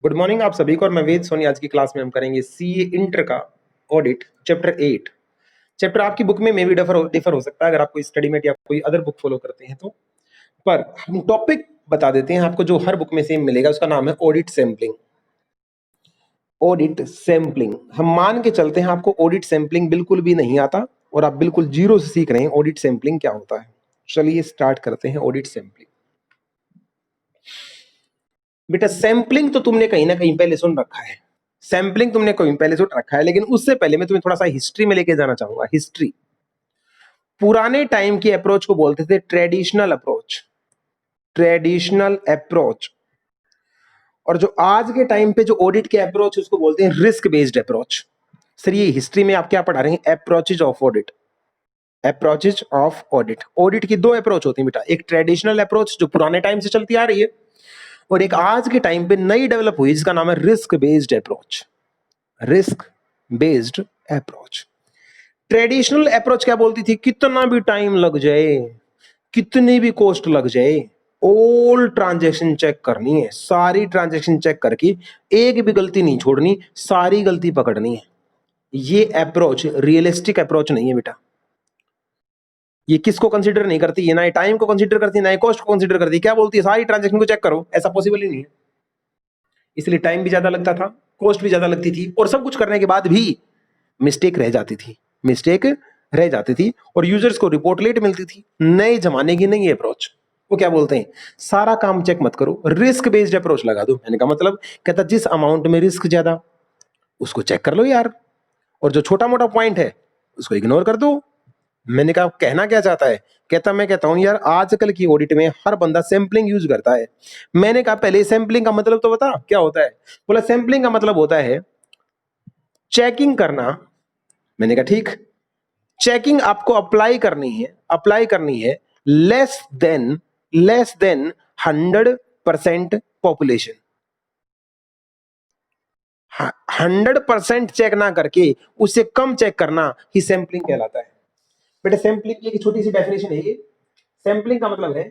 Good morning आप सभी को। और मैं वेद सोनी। आज की क्लास में हम करेंगे सीए इंटर का ऑडिट चैप्टर 8। चैप्टर आपकी बुक में भी डिफर हो सकता है अगर आप कोई स्टडी मेट या कोई अदर बुक फॉलो करते हैं तो। पर हम टॉपिक बता देते हैं आपको जो हर बुक में सेम मिलेगा। उसका नाम है ऑडिट सैंपलिंग। ऑडिट सैंपलिंग हम मान के चलते हैं आपको ऑडिट सैंपलिंग बिल्कुल भी नहीं आता और आप बिल्कुल जीरो से सीख रहे हैं ऑडिट सैंपलिंग क्या होता है। चलिए स्टार्ट करते हैं ऑडिट सैंपलिंग। बेटा सैंपलिंग तो तुमने कहीं ना कहीं पहले सुन रखा है। सैंपलिंग तुमने कहीं पहले सुन रखा है, लेकिन उससे पहले मैं तुम्हें थोड़ा सा हिस्ट्री में लेके जाना चाहूंगा। हिस्ट्री पुराने टाइम की अप्रोच को बोलते थे ट्रेडिशनल अप्रोच। Traditional approach. और जो आज के टाइम पे जो ऑडिट के अप्रोच उसको बोलते हैं रिस्क बेस्ड अप्रोच। सर ये हिस्ट्री में आप क्या पढ़ा रहे हैं? Approaches of audit. Approaches of audit. Audit की दो अप्रोच होती है बेटा, एक ट्रेडिशनल अप्रोच जो पुराने टाइम से चलती आ रही है, और एक आज के टाइम पे नई डेवलप हुई जिसका नाम है risk based approach. Risk based approach. Traditional approach क्या बोलती थी? कितना भी टाइम लग जाए, कितनी भी कॉस्ट लग जाए, ऑल ट्रांजैक्शन चेक करनी है, सारी ट्रांजैक्शन चेक करके एक भी गलती नहीं छोड़नी, सारी गलती पकड़नी है। ये अप्रोच रियलिस्टिक अप्रोच नहीं है बेटा। ये किसको कंसीडर नहीं करती? ये ना टाइम को कंसीडर करती है, ना कॉस्ट को कंसीडर करती है। क्या बोलती है? सारी ट्रांजैक्शन को चेक करो। ऐसा पॉसिबल ही नहीं है। इसलिए टाइम भी ज्यादा लगता था, कॉस्ट भी ज्यादा लगती थी, और सब कुछ करने के बाद भी मिस्टेक रह जाती थी। मिस्टेक रह जाती थी और यूजर्स को रिपोर्ट लेट मिलती थी। नए जमाने की नई अप्रोच, वो क्या बोलते हैं? सारा काम चेक मत करो, रिस्क बेस्ड अप्रोच लगा दो। मैंने कहा मतलब, कहता जिस अमाउंट में रिस्क ज्यादा उसको चेक कर लो यार, और जो छोटा मोटा पॉइंट है उसको इग्नोर कर दो। मैंने कहा कहना क्या चाहता है? कहता मैं कहता हूं यार आजकल की ऑडिट में हर बंदा सैंपलिंग यूज करता है। मैंने कहा पहले सैंपलिंग का मतलब तो बता क्या होता है। बोला सैंपलिंग का मतलब होता है चेकिंग करना। मैंने कहा ठीक, चेकिंग आपको अप्लाई करनी है लेस देन 100% पॉपुलेशन। 100% चेक ना करके उससे कम चेक करना ही सैंपलिंग कहलाता है। बेटा सैंपलिंग की एक छोटी सी डेफिनेशन है ये। सैंपलिंग का मतलब है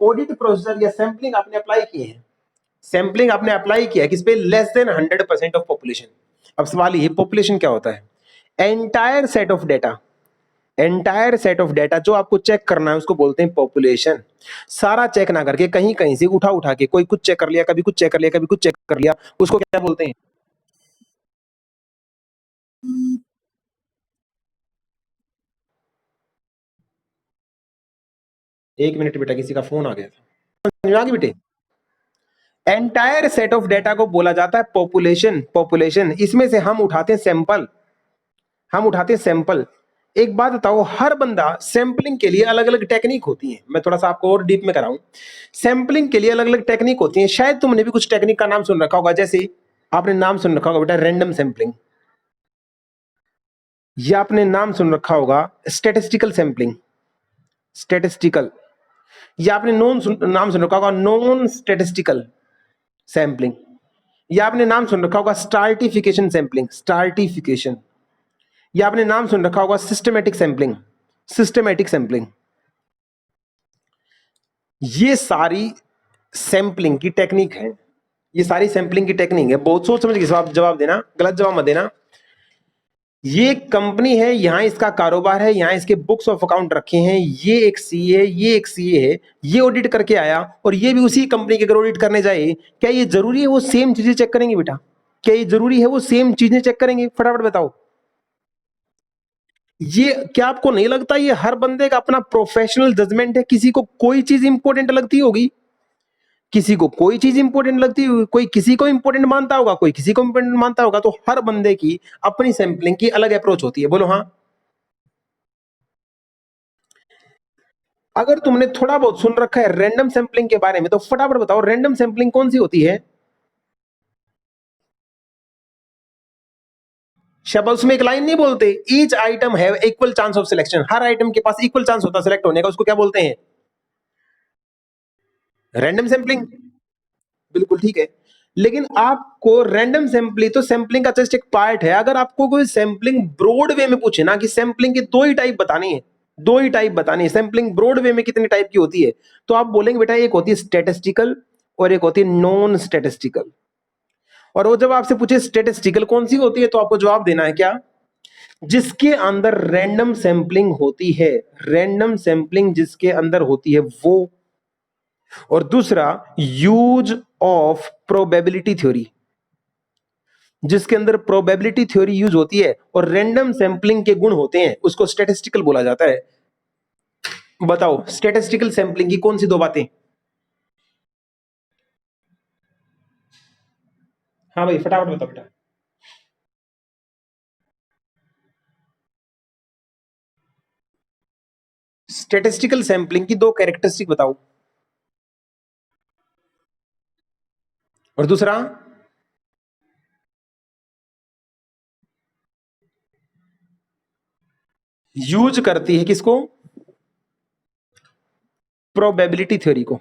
ऑडिट प्रोसीजर या सैंपलिंग आपने अप्लाई किए हैं। सैंपलिंग आपने अप्लाई किया किस पे? Less than 100% of population. अब सवाल ये, पॉपुलेशन क्या होता है? Entire set of data. Entire set of data जो आपको चेक करना है उसको बोलते हैं पॉपुलेशन। सारा चेक ना करके कहीं कहीं से उठा उठा के कोई कुछ चेक कर लिया, कभी कुछ चेक कर लिया, कभी कुछ चेक कर लिया, उसको क्या बोलते हैं? एक मिनट बेटा, किसी का फोन आ गया था। समझ में आ गई बेटे? एंटायर सेट ऑफ डेटा को बोला जाता है पॉपुलेशन। पॉपुलेशन इसमें से हम उठाते हैं सैंपल। हम उठाते हैं सैंपल। एक बात बताओ, हर बंदा सैंपलिंग के लिए अलग अलग टेक्निक होती है। मैं थोड़ा सा आपको और डीप में कराऊं। सैंपलिंग के लिए अलग अलग टेक्निक होती है। शायद तुमने भी कुछ टेक्निक का नाम सुन रखा होगा। जैसे आपने नाम सुन रखा होगा बेटा रैंडम सैंपलिंग, या आपने नाम सुन रखा होगा स्टैटिस्टिकल सैंपलिंग। स्टैटिस्टिकल। या आपने नाम सुन रखा होगा नॉन स्टैटिस्टिकल सैंपलिंग। या आपने नाम सुन रखा होगा स्टार्टिफिकेशन सैंपलिंग। स्टार्टिफिकेशन। या आपने नाम सुन रखा होगा सिस्टमैटिक सैंपलिंग। Systematic sampling. ये सारी सैंपलिंग की टेक्निक है। ये सारी सैंपलिंग की टेक्निक है। बहुत सोच समझ के जवाब देना, गलत जवाब मत देना। ये कंपनी है, यहां इसका कारोबार है, यहां इसके बुक्स ऑफ अकाउंट रखे हैं, ये एक सीए है, ये एक सीए है, ये ऑडिट करके आया और ये भी उसी कंपनी के अगर ऑडिट करने जाए, क्या ये जरूरी है वो सेम चीजें चेक करेंगे बेटा? क्या ये जरूरी है वो सेम चीजें चेक करेंगे? फटाफट बताओ। ये क्या आपको नहीं लगता ये हर बंदे का अपना प्रोफेशनल जजमेंट है? किसी को कोई चीज इंपॉर्टेंट लगती होगी, किसी को कोई चीज इंपॉर्टेंट लगती होगी, कोई किसी को इंपॉर्टेंट मानता होगा, कोई किसी को इंपॉर्टेंट मानता होगा। तो हर बंदे की अपनी सैंपलिंग की अलग अप्रोच होती है। बोलो हाँ। अगर तुमने थोड़ा बहुत सुन रखा है रैंडम सैंपलिंग के बारे में तो फटाफट बताओ रैंडम सैंपलिंग कौन सी होती है? शब्द उसमें एक लाइन नहीं बोलते, each item have equal chance of selection. Her item के पास इक्वल चांस होता है सिलेक्ट होने का, उसको क्या बोलते हैं? Random sampling. बिल्कुल ठीक है। लेकिन आपको रैंडम सैंपलिंग तो सैंपलिंग का जस्ट एक पार्ट है। अगर आपको कोई सैंपलिंग ब्रॉड वे में पूछे ना कि सैंपलिंग की दो ही टाइप बतानी है, दो ही टाइप बतानी है, सैंपलिंग ब्रॉड वे में कितनी टाइप की होती है, तो आप बोलेंगे बेटा एक होती है स्टैटिस्टिकल और एक होती है नॉन स्टैटिस्टिकल। और वो जब आपसे पूछे स्टेटिस्टिकल कौन सी होती है, तो आपको जवाब देना है क्या, जिसके अंदर रैंडम सैंपलिंग होती है, रैंडम सैंपलिंग जिसके अंदर होती है वो। और दूसरा यूज ऑफ प्रोबेबिलिटी थ्योरी, जिसके अंदर प्रोबेबिलिटी थ्योरी यूज होती है और रैंडम सैंपलिंग के गुण होते हैं, उसको स्टैटिस्टिकल बोला जाता है। बताओ स्टैटिस्टिकल सैंपलिंग की कौन सी दो बातें? हाँ भाई फटाफट बताओ बेटा। स्टैटिस्टिकल सैंपलिंग की दो कैरेक्टरिस्टिक बताओ। और दूसरा यूज करती है किसको? प्रोबेबिलिटी थ्योरी को।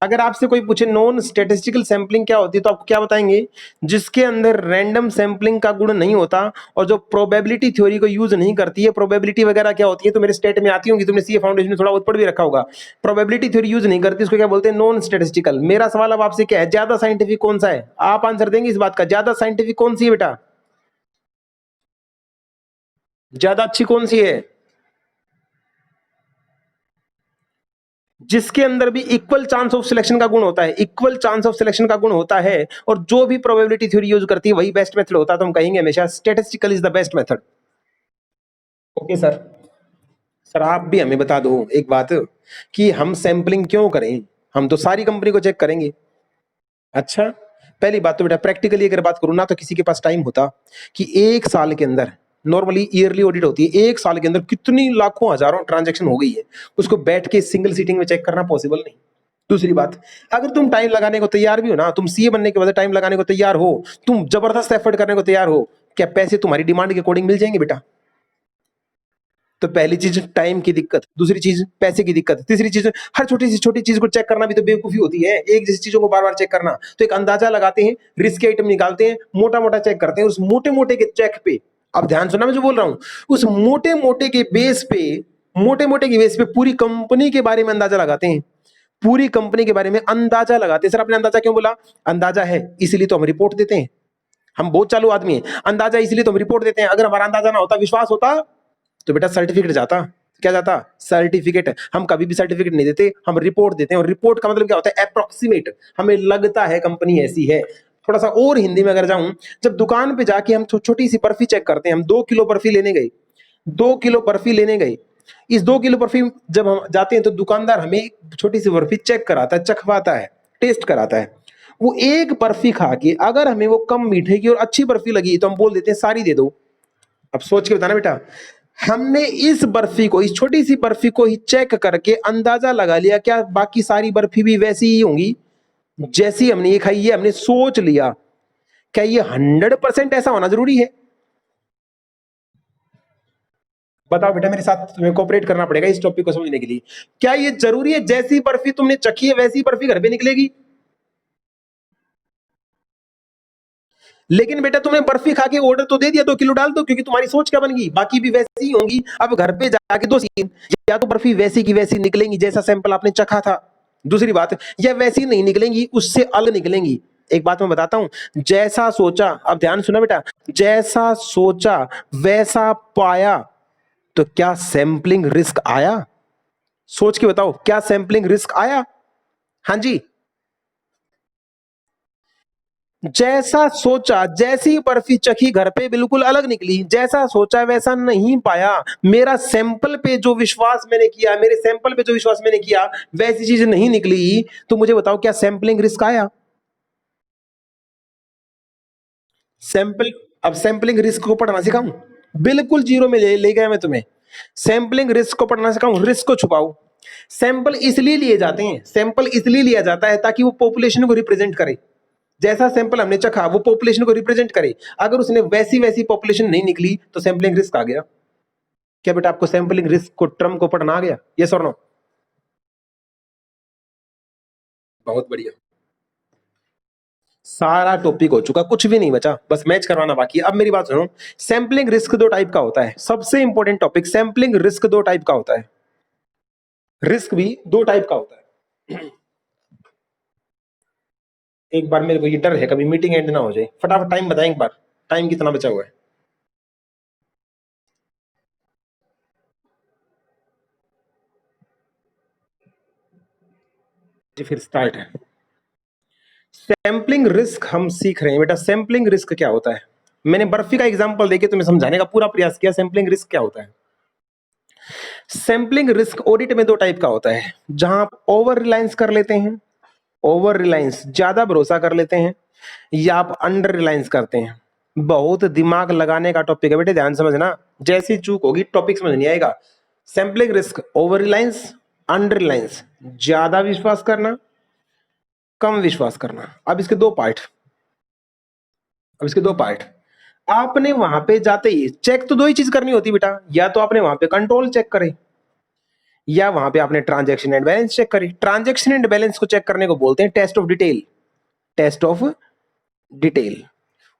अगर आपसे कोई पूछे नॉन स्टैटिस्टिकल सैंपलिंग क्या होती है, तो आपको क्या बताएंगे? जिसके अंदर रैंडम सैंपलिंग का गुण नहीं होता और जो प्रोबेबिलिटी थ्योरी को यूज नहीं करती है। प्रोबेबिलिटी वगैरह क्या होती है तो मेरे स्टेट में आती होंगी, तुमने सीए फाउंडेशन में थोड़ा बहुत पढ़ भी रखा होगा। प्रोबेबिलिटी थ्योरी यूज नहीं करती, उसको क्या बोलते हैं? Non statistical. मेरा सवाल अब आपसे क्या है, ज्यादा साइंटिफिक कौन सा है? आप आंसर देंगे इस बात का, ज्यादा साइंटिफिक कौन सी है बेटा? ज्यादा अच्छी कौन सी है? जिसके अंदर भी इक्वल चांस ऑफ सिलेक्शन का गुण होता है, इक्वल चांस ऑफ सिलेक्शन का गुण होता है, और जो भी प्रोबेबिलिटी थ्योरी यूज करती है वही बेस्ट मेथड होता है। तो हम कहेंगे हमेशा statistical is the best method. Okay sir. Sir आप भी हमें बता दो एक बात, कि हम सैंपलिंग क्यों करें? हम तो सारी कंपनी को चेक करेंगे। अच्छा, पहली बात तो बेटा प्रैक्टिकली अगर बात करूं ना, तो किसी के पास टाइम होता कि एक साल के अंदर, नॉर्मली ईयरली ऑडिट होती है, एक साल के अंदर कितनी लाखों हजारों ट्रांजैक्शन हो गई है, उसको बैठ के सिंगल सीटिंग में चेक करना पॉसिबल नहीं। दूसरी बात, अगर तुम टाइम लगाने को तैयार भी हो ना, तुम सीए बनने के बाद टाइम लगाने को तैयार हो, तुम जबरदस्त एफर्ट करने को तैयार हो, क्या पैसे तुम्हारी डिमांड के अकॉर्डिंग मिल जाएंगे बेटा? तो पहली चीज टाइम की दिक्कत, दूसरी चीज पैसे की दिक्कत, तीसरी चीज हर छोटी चीज को चेक करना भी तो बेवकूफी होती है। एक जैसी चीजों को बार बार चेक करना, तो एक अंदाजा लगाते हैं, रिस्क आइटम निकालते हैं, मोटा मोटा चेक करते हैं, उस मोटे मोटे के चेक पे, अब ध्यान सुनना मैं जो बोल रहा हूं, उस मोटे मोटे के बेस पे, मोटे मोटे के बेस पे पूरी कंपनी के बारे में अंदाजा लगाते हैं, पूरी कंपनी के बारे में अंदाजा लगाते हैं। सर आपने अंदाजा क्यों बोला? अंदाजा है इसलिए तो हम रिपोर्ट देते हैं, हम बहुत चालू आदमी हैं, अंदाजा इसलिए तो हम रिपोर्ट देते हैं। अगर हमारा अंदाजा ना होता, विश्वास होता, तो बेटा सर्टिफिकेट जाता। क्या जाता? सर्टिफिकेट। हम कभी भी सर्टिफिकेट नहीं देते, हम रिपोर्ट देते हैं। और रिपोर्ट का मतलब क्या होता है? अप्रोक्सीमेट, हमें लगता है कंपनी ऐसी है। थोड़ा सा और हिंदी में अगर जाऊं, जब दुकान पे जाके हम छोटी सी बर्फी चेक करते हैं, हम 2 किलो बर्फी लेने गए, 2 किलो बर्फी लेने गए, इस 2 किलो बर्फी जब हम जाते हैं तो दुकानदार हमें छोटी सी बर्फी चेक कराता है, चखवाता है, टेस्ट कराता है। वो एक बर्फी खा के अगर हमें वो कम मीठे की और अच्छी बर्फी लगी, तो हम बोल देते हैं सारी दे दो। अब सोच के बताना बेटा, हमने इस बर्फी को, इस छोटी सी बर्फी को ही चेक करके अंदाजा लगा लिया, क्या बाकी सारी बर्फी भी वैसी ही होंगी जैसी हमने ये खाई है? हमने सोच लिया। क्या ये 100% ऐसा होना जरूरी है? बताओ बेटा मेरे साथ, तुम्हें कोऑपरेट करना पड़ेगा इस टॉपिक को समझने के लिए। क्या ये जरूरी है जैसी बर्फी तुमने चखी है वैसी बर्फी घर पे निकलेगी? लेकिन बेटा तुमने बर्फी खा के ऑर्डर तो दे दिया, 2 किलो डाल दो, क्योंकि तुम्हारी सोच क्या बन गई, बाकी भी वैसी ही होंगी। अब घर पे जाके दो सीन, या तो बर्फी वैसी की वैसी निकलेंगी जैसा सैंपल आपने चखा था, दूसरी बात, या वैसी नहीं निकलेंगी, उससे अलग निकलेंगी। एक बात मैं बताता हूं, जैसा सोचा, अब ध्यान सुना बेटा, जैसा सोचा वैसा पाया, तो क्या सैंपलिंग रिस्क आया? सोच के बताओ, क्या सैंपलिंग रिस्क आया? हाँ जी। जैसा सोचा, जैसी बर्फी चखी घर पे बिल्कुल अलग निकली, जैसा सोचा वैसा नहीं पाया। मेरा सैंपल पे जो विश्वास मैंने किया, मेरे सैंपल पे जो विश्वास मैंने किया, वैसी चीज नहीं निकली, तो मुझे बताओ क्या सैंपलिंग रिस्क आया? सैंपल, अब सैंपलिंग रिस्क को पढ़ना सिखाऊं? बिल्कुल जीरो में ले गया मैं तुम्हें। सैंपलिंग रिस्क को पढ़ना सिखाऊं, रिस्क को छुपाऊं। सैंपल इसलिए लिए जाते हैं, सैंपल इसलिए लिया जाता है ताकि वो पॉपुलेशन को रिप्रेजेंट करे। जैसा सैंपल हमने चखा वो पॉपुलेशन को रिप्रेजेंट करे। अगर उसने वैसी वैसी पॉपुलेशन नहीं निकली, तो सैंपलिंग रिस्क आ गया। क्या बेटा आपको सैंपलिंग रिस्क को टर्म को पढ़ना आ गया? यस और नो? बहुत बढ़िया। सारा टॉपिक हो चुका, कुछ भी नहीं बचा, बस मैच करवाना बाकी है। अब मेरी बात सुनो, सैंपलिंग रिस्क दो टाइप का होता है, सबसे इंपॉर्टेंट टॉपिक, सैंपलिंग रिस्क दो टाइप का होता है। रिस्क भी दो टाइप का होता है। एक बार मेरे को ये डर है कभी मीटिंग एंड ना हो जाए, फटाफट टाइम बताएं एक बार, टाइम कितना बचा हुआ है? जी फिर स्टार्ट है। सैम्पलिंग रिस्क हम सीख रहे हैं बेटा। सैम्पलिंग रिस्क क्या होता है? मैंने बर्फी का एग्जांपल देके तुम्हें समझाने का पूरा प्रयास किया। सैम्पलिंग रिस्क क्या होता है? सैम्पलिंग रिस्क ऑडिट में दो टाइप का होता है, जहां आप ओवर रिलायंस कर लेते हैं, ओवर रिलायंस ज्यादा भरोसा कर लेते हैं, या आप अंडर रिलायंस करते हैं। बहुत दिमाग लगाने का टॉपिक है बेटे, ध्यान समझना। जैसी चूक होगी टॉपिक समझ नहीं आएगा। Sampling risk over Reliance, under Reliance ज्यादा विश्वास करना, कम विश्वास करना। अब इसके दो पार्ट। आपने वहां पे जाते ही चेक तो दो ही चीज करनी होती बेटा, या तो आपने वहां पे कंट्रोल चेक करे, या वहां पे आपने ट्रांजैक्शन एंड बैलेंस चेक करी। ट्रांजैक्शन एंड बैलेंस को चेक करने को बोलते हैं test of detail, test of detail.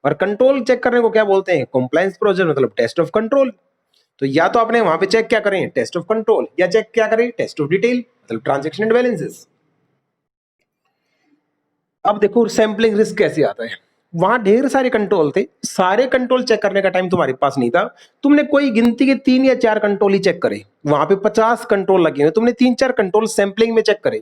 और कंट्रोल चेक करने को क्या बोलते हैं? कंप्लायंस प्रोसीजर, मतलब टेस्ट ऑफ कंट्रोल। तो या तो आपने वहां पे चेक क्या करें? टेस्ट ऑफ कंट्रोल, या चेक क्या करें? टेस्ट ऑफ डिटेल, मतलब ट्रांजैक्शन एंड बैलेंसेस। अब देखो सैंपलिंग रिस्क कैसे आता है। वहां ढेर सारे कंट्रोल थे, सारे कंट्रोल चेक करने का टाइम तुम्हारे पास नहीं था। तुमने कोई गिनती के 3 या 4 कंट्रोल ही चेक करे। वहां पे 50 कंट्रोल लगे हुए, तुमने 3-4 कंट्रोल सैंपलिंग में चेक करे,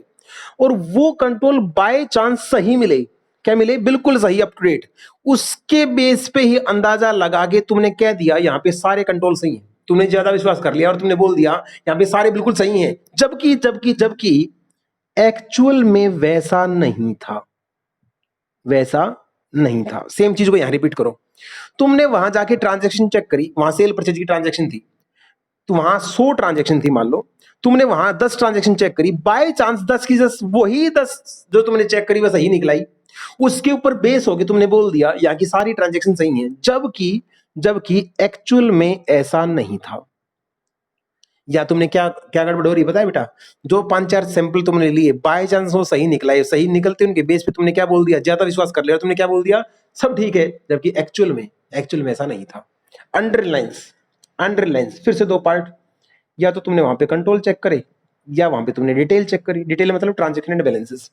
और वो कंट्रोल बाय चांस सही मिले। क्या मिले? बिल्कुल सही, अप टू डेट। उसके बेस पे ही अंदाजा लगा के तुमने कह दिया यहाँ पे सारे कंट्रोल सही हैं। तुमने ज्यादा विश्वास कर लिया और तुमने बोल दिया यहाँ पे सारे बिल्कुल सही हैं, जबकि जबकि जबकि एक्चुअल में वैसा नहीं था, वैसा नहीं था। सेम चीज को यहां रिपीट करो। तुमने वहां जाके ट्रांजेक्शन चेक करी, वहां सेल परचेज की ट्रांजेक्शन थी, तो वहां 100 ट्रांजेक्शन थी मान लो। तुमने वहां 10 ट्रांजेक्शन चेक करी, बाय चांस 10 की 10 वही 10 जो तुमने चेक करी वह सही निकलाई। उसके ऊपर बेस होके तुमने बोल दिया यहाँ की सारी ट्रांजेक्शन सही हैं, जबकि जबकि एक्चुअल में ऐसा नहीं था। या तुमने क्या क्या गड़बड़ हो रही है पता है बेटा? जो 5-4 सैंपल तुमने लिए, बाय चांस वो सही निकला है, सही निकलते उनके बेस पे तुमने क्या बोल दिया? ज्यादा विश्वास कर लिया और तुमने क्या बोल दिया? सब ठीक है, जबकि एक्चुअल में ऐसा नहीं था। अंडर रिलायंस, अंडर रिलायंस फिर से दो पार्ट। या तो तुमने वहां पे कंट्रोल चेक करे, या वहां पे तुमने डिटेल चेक करी। डिटेल मतलब transaction and balances.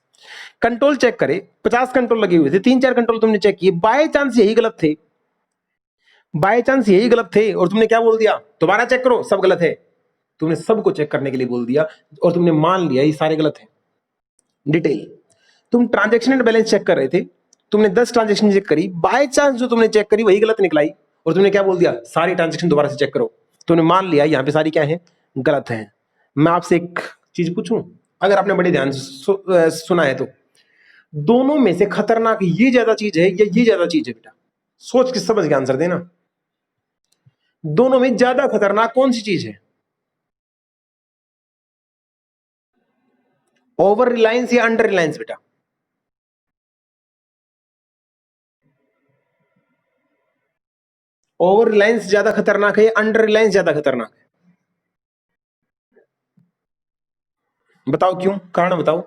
Control check करे, 50 कंट्रोल लगे हुए थे, 3-4 कंट्रोल तुमने चेक किए, बाय चांस यही गलत थे, बाय चांस यही गलत थे, और तुमने क्या बोल दिया? दोबारा चेक करो, सब गलत है। तुमने सबको चेक करने के लिए बोल दिया और तुमने मान लिया ये सारे गलत हैं। डिटेल, तुम ट्रांजैक्शन एंड बैलेंस चेक कर रहे थे, तुमने 10 ट्रांजैक्शन चेक करी, बाय चांस जो तुमने चेक करी वही गलत निकलाई, और तुमने क्या बोल दिया? सारी ट्रांजैक्शन दोबारा से चेक करो। तुमने मान लिया यहाँ पे सारी क्या है? गलत है। मैं आपसे एक चीज पूछूं, अगर आपने बड़े ध्यान से सुना है तो, दोनों में से खतरनाक ये ज्यादा चीज है या ये ज्यादा चीज है बेटा? सोच के समझ के आंसर देना। दोनों में ज्यादा खतरनाक कौन सी चीज है? ओवर रिलायंस या अंडर रिलायंस बेटा? ओवर रिलायंस ज्यादा खतरनाक है या अंडर रिलायंस ज्यादा खतरनाक है? बताओ क्यों, कारण बताओ।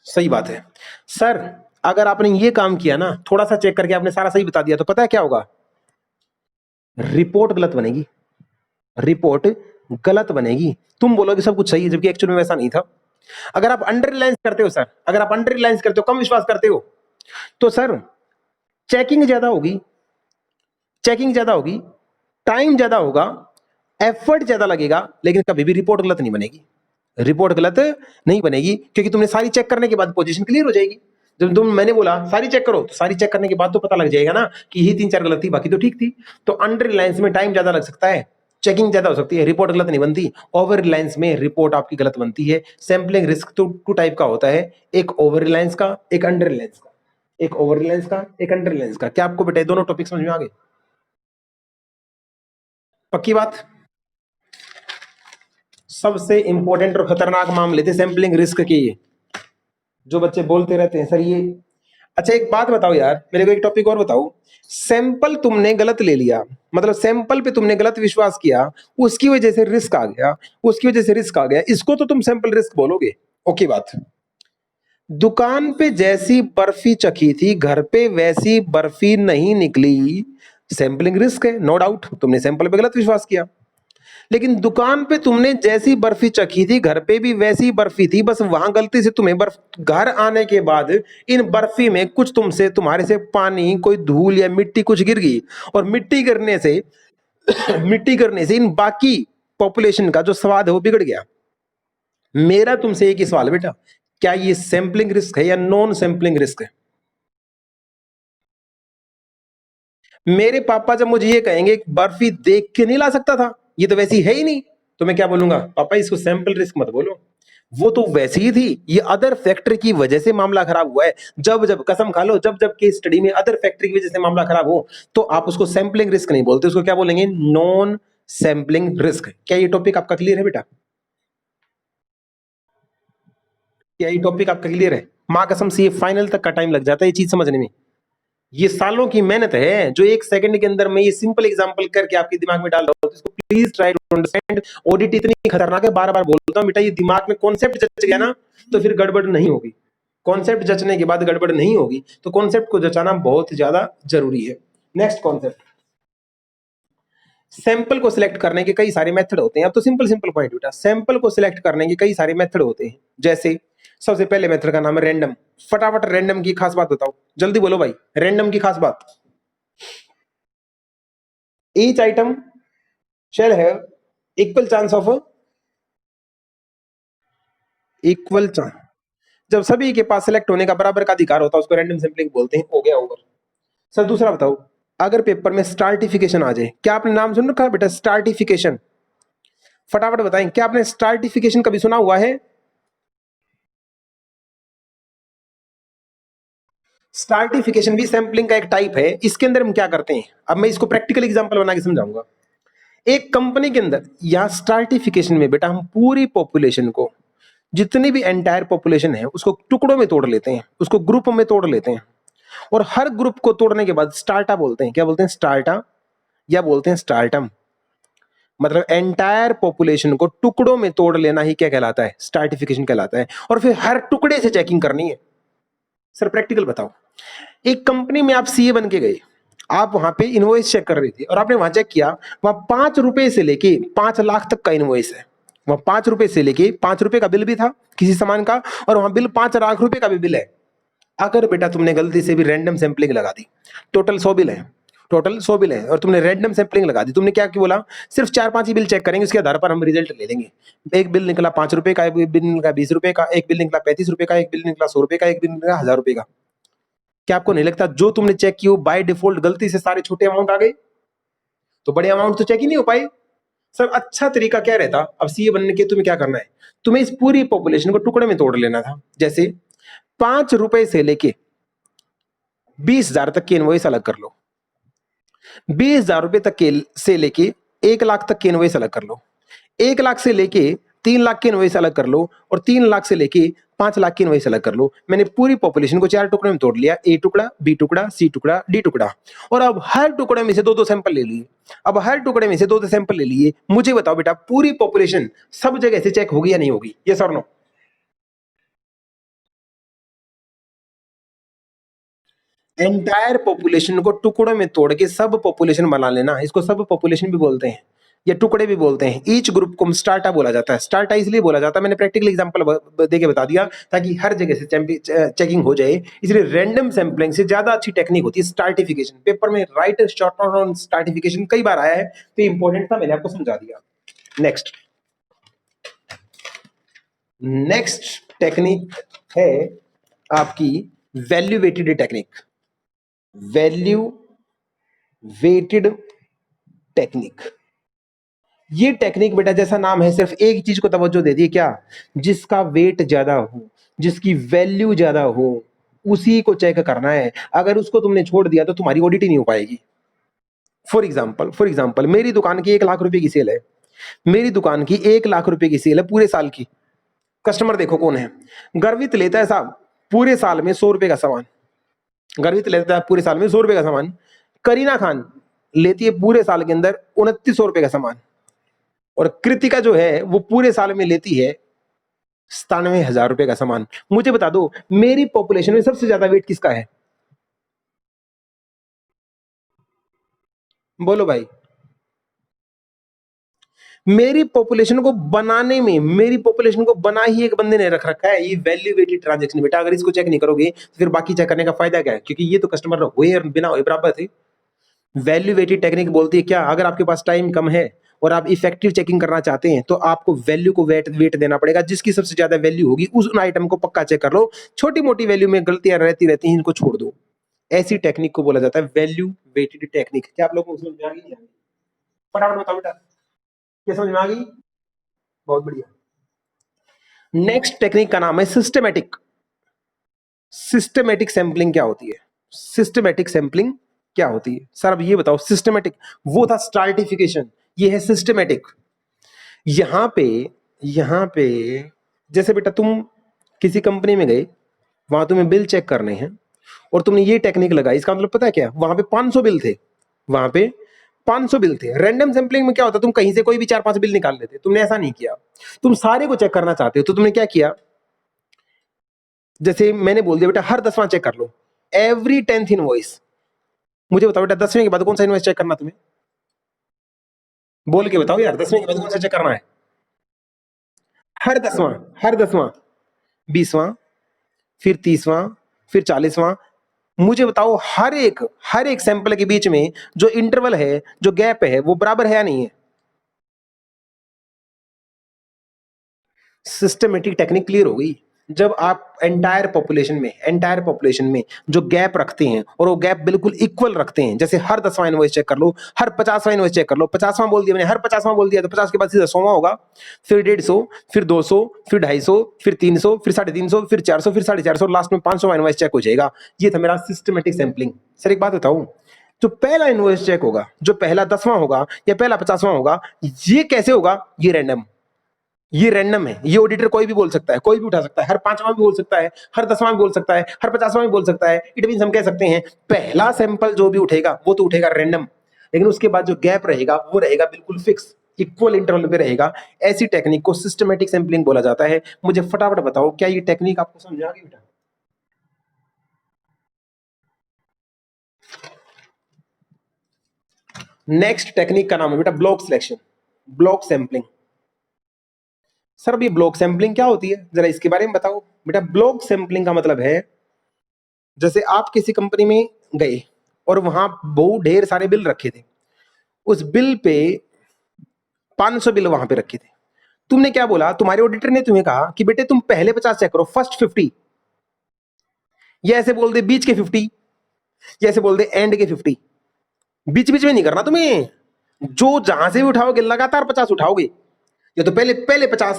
सही बात है सर। अगर आपने ये काम किया ना, थोड़ा सा चेक करके आपने सारा सही बता दिया, तो पता है क्या होगा? रिपोर्ट गलत बनेगी, रिपोर्ट गलत बनेगी। तुम बोलोगे सब कुछ सही है, जबकि एक्चुअल में वैसा नहीं था। अगर आप अंडर रिलायंस करते हो सर, अगर आप अंडर रिलायंस करते हो, कम विश्वास करते हो, तो सर चेकिंग ज्यादा होगी, चेकिंग ज्यादा होगी, टाइम ज्यादा होगा, एफर्ट ज्यादा लगेगा, लेकिन कभी भी रिपोर्ट गलत नहीं बनेगी। रिपोर्ट गलत नहीं बनेगी, क्योंकि तुमने सारी चेक करने के बाद पोजीशन क्लियर हो जाएगी। जब तुम मैंने बोला सारी चेक करो, तो सारी चेक करने के बाद तो पता लग जाएगा ना कि ये 3-4 गलत थी, बाकी तो ठीक थी। तो अंडर रिलायंस में टाइम ज्यादा लग सकता है, चेकिंग ज्यादा हो सकती है, रिपोर्ट गलत नहीं बनती। ओवर रिलायंस में रिपोर्ट आपकी गलत बनती है। सैम्पलिंग रिस्क तो 2 टाइप का होता है, एक ओवर रिलायंस का, एक अंडर रिलायंस का। एक ओवर रिलायंस का, एक अंडर रिलायंस का। क्या आपको बेटा दोनों टॉपिक समझ में आ गए? पक्की बात। सबसे इंपॉर्टेंट और खतरनाक मामले थे सैम्पलिंग रिस्क के ये, जो बच्चे बोलते रहते हैं सर ये। अच्छा एक बात बताओ यार, मेरे को एक टॉपिक और बताओ। सैंपल तुमने गलत ले लिया, मतलब सैंपल पे तुमने गलत विश्वास किया, उसकी वजह से रिस्क आ गया, उसकी वजह से रिस्क आ गया, इसको तो तुम सैंपल रिस्क बोलोगे। ओके बात। दुकान पे जैसी बर्फी चखी थी, घर पे वैसी बर्फी नहीं निकली, सैंपलिंग रिस्क है, नो डाउट। तुमने सैंपल पे गलत विश्वास किया। लेकिन दुकान पे तुमने जैसी बर्फी चखी थी घर पे भी वैसी बर्फी थी, बस वहां गलती से तुम्हें बर्फ, घर आने के बाद इन बर्फी में कुछ तुमसे तुम्हारे से पानी, कोई धूल या मिट्टी कुछ गिर गई, और मिट्टी गिरने से मिट्टी गिरने से इन बाकी पॉपुलेशन का जो स्वाद है वो बिगड़ गया। मेरा तुमसे एक ही सवाल बेटा, क्या ये सैंपलिंग रिस्क है या नॉन सैंपलिंग रिस्क है? मेरे पापा जब मुझे ये कहेंगे बर्फी देख के नहीं ला सकता था, ये तो वैसी है ही नहीं, तो मैं क्या बोलूंगा, पापा इसको सैंपल रिस्क मत बोलो, वो तो वैसी ही थी, ये अदर फैक्टर की वजह से मामला खराब हुआ है। जब जब कसम खा लो, जब जब केस स्टडी में अदर फैक्टर की वजह से मामला खराब हो, तो आप उसको सैंपलिंग रिस्क नहीं बोलते, उसको क्या बोलेंगे, नॉन सैंपलिंग रिस्क। क्या ये टॉपिक आपका क्लियर है बेटा? क्या ये टॉपिक आपका क्लियर है? माँ कसम से ये फाइनल तक का टाइम लग जाता है ये चीज समझने में, ये सालों की मेहनत है जो एक सेकंड के अंदर मैं ये सिंपल एग्जांपल करके आपके दिमाग में डाल रहा हूं, तो इसको please try to understand. Audit इतनी खतरनाक है, बार बार बोलता हूं बेटा, ये दिमाग में कॉन्सेप्ट जच गया ना तो फिर गड़बड़ नहीं होगी, कॉन्सेप्ट जचने के बाद गड़बड़ नहीं होगी, तो कॉन्सेप्ट को जचाना बहुत ज्यादा जरूरी है। नेक्स्ट कॉन्सेप्ट, सैंपल को सिलेक्ट करने के कई सारे मेथड होते हैं। अब तो सिंपल सिंपल पॉइंट बेटा, सैंपल को सिलेक्ट करने के कई सारे मेथड होते हैं, जैसे सबसे पहले मेथड का नाम है रैंडम। फटाफट रैंडम की खास बात बताओ, जल्दी बोलो भाई, रैंडम की खास बात। Each item shall have equal chance of equal chance, जब सभी के पास सिलेक्ट होने का बराबर का अधिकार होता है उसको रैंडम सैंपलिंग बोलते हैं। हो गया ओवर। सर दूसरा बताओ, अगर पेपर में स्टार्टिफिकेशन आ जाए, क्या आपने नाम सुन रखा है बेटा, स्टार्टिफिकेशन? फटाफट बताएं, क्या आपने स्टार्टिफिकेशन कभी सुना हुआ है? स्टार्टिफिकेशन भी सैंपलिंग का एक टाइप है। इसके अंदर हम क्या करते हैं, अब मैं इसको प्रैक्टिकल एग्जांपल बना के समझाऊंगा। एक कंपनी के अंदर या स्टार्टिफिकेशन में बेटा हम पूरी पॉपुलेशन को, जितनी भी एंटायर पॉपुलेशन है उसको टुकड़ों में तोड़ लेते हैं, उसको ग्रुप में तोड़ लेते हैं, और हर ग्रुप को तोड़ने के बाद स्टार्टा बोलते हैं। क्या बोलते हैं? स्टार्टा, या बोलते हैं स्टार्टम। मतलब एंटायर पॉपुलेशन को टुकड़ों में तोड़ लेना ही क्या कहलाता है? स्टार्टिफिकेशन कहलाता है। और फिर हर टुकड़े से चेकिंग करनी है। सर प्रैक्टिकल बताओ, एक कंपनी में आप सीए बन के गए, आप वहां पे इनवॉइस चेक कर रहे थे और आपने वहां चेक किया, वहां 5 रुपए से लेके 5 लाख तक का इनवॉइस है। वहां 5 रुपए से लेके 5 रुपए का बिल भी था किसी सामान का, और वहां बिल 5 लाख रुपए का भी बिल है। अगर बेटा तुमने गलती से भी रैंडम सैंपलिंग लगा दी, टोटल 100 बिल है, टोटल 100 बिल है, और तुमने रैंडम सैंपलिंग लगा दी, तुमने क्या बोला, सिर्फ 4-5 ही बिल चेक करेंगे, उसके आधार पर हम रिजल्ट ले लेंगे। एक बिल निकला 5 रुपए का, एक बिल निकला 20 रुपए का, एक बिल निकला 35 रुपए का, एक बिल निकला 100 रुपए का, एक बिल निकला 1000 रुपए का। क्या आपको नहीं लगता जो तुमने चेक किया बाय डिफॉल्ट गलती से सारे छोटे अमाउंट आ गए, तो बड़े अमाउंट तो चेक ही नहीं हो पाए? सर अच्छा तरीका क्या रहता, अब सीए बनने के तुम्हें क्या करना है, तुम्हें इस पूरी पॉपुलेशन को टुकड़े में तोड़ लेना था। जैसे 5 रुपए से लेके 20,000 तक की इनवॉइस अलग कर लो, 20,000 रुपए तक के से लेके 1 लाख तक की इनवॉइस अलग कर लो, 1 लाख से लेके 3 लाख की इनवॉइस अलग कर लो, और 3 लाख से लेके 5 लाख की इनवॉइस अलग कर लो। मैंने पूरी पॉपुलेशन को 4 टुकड़े में तोड़ लिया, ए टुकड़ा, बी टुकड़ा, सी टुकड़ा, डी टुकड़ा, और अब हर टुकड़े में से 2-2 सैंपल ले लिए। अब हर टुकड़े में से 2-2 सैंपल ले लिए, मुझे बताओ बेटा पूरी पॉपुलेशन सब जगह से चेक होगी या नहीं होगी? यस और नो? एंटायर पॉपुलेशन को टुकड़ों में तोड़ के सब पॉपुलेशन बना लेना, इसको सब पॉपुलेशन भी बोलते हैं या टुकड़े भी बोलते हैं। ईच ग्रुप को स्टार्टा बोला जाता है। स्टार्टा इसलिए बोला जाता है, मैंने प्रैक्टिकल एग्जांपल देके बता दिया ताकि हर जगह से चेकिंग हो जाए। इसलिए रैंडम सैंपलिंग से ज्यादा अच्छी टेक्निक होती है स्टार्टिफिकेशन। पेपर में राइट शॉर्ट ऑन स्टार्टिफिकेशन कई बार आया है, तो इंपॉर्टेंट था, मैंने आपको समझा दिया। नेक्स्ट, नेक्स्ट टेक्निक है आपकी value weighted technique. Value weighted technique, ये टेक्निक बेटा जैसा नाम है सिर्फ एक चीज को तवज्जो दे दी, क्या? जिसका वेट ज्यादा हो, जिसकी वैल्यू ज्यादा हो, उसी को चेक करना है। अगर उसको तुमने छोड़ दिया तो तुम्हारी ऑडिट ही नहीं हो पाएगी। फॉर एग्जाम्पल मेरी दुकान की 1 लाख रुपए की सेल है, मेरी दुकान की 1 लाख रुपए की सेल है पूरे साल की। कस्टमर देखो कौन है, गर्वित लेता है साहब पूरे साल में 100 रुपए का सामान, गर्वित लेता है पूरे साल में 100 रुपए का सामान। करीना खान लेती है पूरे साल के अंदर 2900 रुपए का सामान, और कृतिका जो है वो पूरे साल में लेती है 97,000 रुपए का सामान। मुझे बता दो मेरी पॉपुलेशन में सबसे ज्यादा वेट किसका है? बोलो भाई। मेरी पॉपुलेशन को बनाने में, मेरी पॉपुलेशन को बना ही एक बंदे ने रख रखा है। ये वैल्यू वेटेड ट्रांजैक्शन बेटा, अगर इसको चेक नहीं करोगे तो फिर बाकी चेक करने का फायदा क्या है, क्योंकि ये तो कस्टमर हुए और बिना हुए बराबर थे। वैल्यू वेटेड टेक्निक बोलती है क्या, अगर आपके पास टाइम कम है और आप इफेक्टिव चेकिंग करना चाहते हैं तो आपको वैल्यू को वेट देना पड़ेगा, जिसकी सबसे ज्यादा वैल्यू होगी उस आइटम को पक्का चेक कर लो। छोटी मोटी वैल्यू में गलतियां रहती रहती हैं, इनको छोड़ दो। ऐसी टेक्निक को बोला जाता है वैल्यू वेटेड टेक्निक। क्या आप लोगों को समझ में आ गई? फटाफट बताओ बेटा, क्या समझ में आ गई? बहुत बढ़िया। नेक्स्ट टेक्निक का नाम है सिस्टमेटिक। सिस्टमेटिक सैंपलिंग क्या होती है? सिस्टमेटिक सैंपलिंग क्या होती है सर? अब ये बताओ। सिस्टमेटिक वो था स्ट्राटिफिकेशन, ये है सिस्टमेटिक। यहां पे जैसे बेटा तुम किसी कंपनी में गए, वहां तुम्हें बिल चेक करने हैं और तुमने ये टेक्निक लगाई, इसका मतलब पता है क्या? वहां पे 500 बिल थे, वहां पे 500 बिल थे। रैंडम सैंपलिंग में क्या होता है, तुम कहीं से कोई भी 4-5 बिल निकाल लेते। तुमने ऐसा नहीं किया, तुम सारे को चेक करना चाहते हो, तो तुमने क्या किया? जैसे मैंने बोल दिया बेटा हर 10वां चेक कर लो, एवरी 10th इनवॉइस। मुझे बताओ बेटा 10वें के बाद कौन सा इनवॉइस चेक करना तुम्हें? बोल के बताओ यार, 10वें के बाद कौन सा चेक करना है? हर 10वां, हर 10वां, 20वां, फिर 30वां, फिर 40वां। मुझे बताओ हर एक सैंपल के बीच में जो इंटरवल है, जो गैप है, वो बराबर है या नहीं है? सिस्टमेटिक टेक्निक क्लियर हो गई। जब आप एंटायर पॉपुलेशन में जो गैप रखते हैं और वो गैप बिल्कुल इक्वल रखते हैं, जैसे हर 10वां इनवॉइस चेक कर लो, हर 50वां इनवॉइस चेक कर लो। 50वां बोल दिया मैंने, हर 50वां बोल दिया तो 50 के बाद सीधा 100वां होगा, फिर 150, फिर 200, फिर 250, फिर 300, फिर 350, फिर 400, फिर 450, लास्ट में 500वां इनवॉइस चेक हो जाएगा। ये था मेरा सिस्टमेटिक सैंपलिंग। सर एक बात बताऊं, जो पहला इनवॉइस चेक होगा, जो पहला 10वां होगा या पहला 50वां होगा, ये कैसे होगा? ये रैंडम, ये रैंडम है। ये ऑडिटर कोई भी बोल सकता है, कोई भी उठा सकता है, हर 5वां भी बोल सकता है, हर 10वां भी बोल सकता है, हर 50वां भी बोल सकता है। इट मींस हम कह सकते हैं पहला सैंपल जो भी उठेगा वो तो उठेगा रैंडम, लेकिन उसके बाद जो गैप रहेगा वो रहेगा बिल्कुल फिक्स, इक्वल इंटरवल पे रहेगा। ऐसी टेक्निक को सिस्टमेटिक सैंपलिंग बोला जाता है। मुझे फटाफट बताओ, क्या ये टेक्निक आपको समझ आ गई बेटा? नेक्स्ट टेक्निक का नाम है बेटा block selection, block sampling. Sir अभी ब्लॉक सैंपलिंग क्या होती है, जरा इसके बारे में बताओ बेटा। ब्लॉक सैंपलिंग का मतलब है, जैसे आप किसी कंपनी में गए और वहां बहुत ढेर सारे बिल रखे थे, उस बिल पे 500 बिल वहां पे रखे थे। तुमने क्या बोला, तुम्हारे ऑडिटर ने तुम्हें कहा कि बेटे तुम पहले 50 चेक करो, फर्स्ट 50, या ऐसे बोल दे बीच के 50, या ऐसे बोल दे एंड के 50। बीच बीच में नहीं करना तुम्हें, जो जहां से भी उठाओगे लगातार 50 उठाओगे, या तो पहले पहले 50,